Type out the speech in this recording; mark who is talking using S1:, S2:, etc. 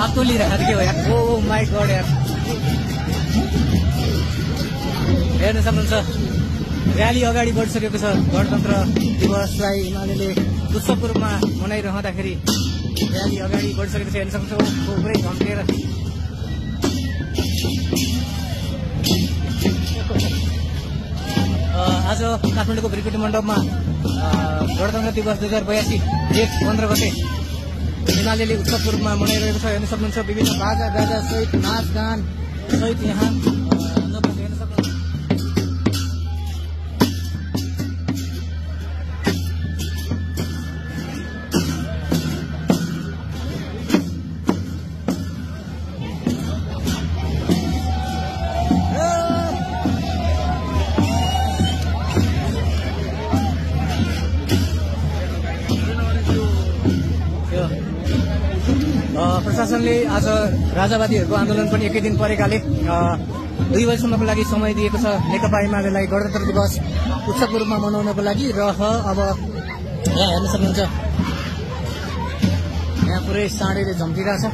S1: तातो लिइरहेको थियो यार। ओ माई गॉड यार, हेर्न सक्नुहुन्छ र्याली अगाडि बढिसकेको छ। गणतन्त्र दिवसलाई एमाले उत्सवको रूपमा मनाइरहँदाखेरि र्याली अगाडि बढिसकेको छ। हेर्न सक्नुहुन्छ पुरै झम्केर आज काठमाडौँको ब्रिगेड मण्डपमा गणतन्त्र दिवस 2082 जेठ 15 गते एमाले उत्सवको रूपमा मनाइरहेको छ। हेर्न सक्नुहुन्छ विभिन्न बाजा गाजा सहित नाचगान सहित यहाँ हेर्न सक्नुहुन्छ। प्रशासनले आज राजावादीहरूको आन्दोलन पनि एकै दिन परेकाले 2 बजीसम्मको लागि समय दिएको छ नेकपा एमालेलाई गणतन्त्र दिवस उत्सवको रूपमा मनाउनको लागि। र अब यहाँ हेर्न सक्नुहुन्छ यहाँ पुरै साँडेले झम्किरहेछ।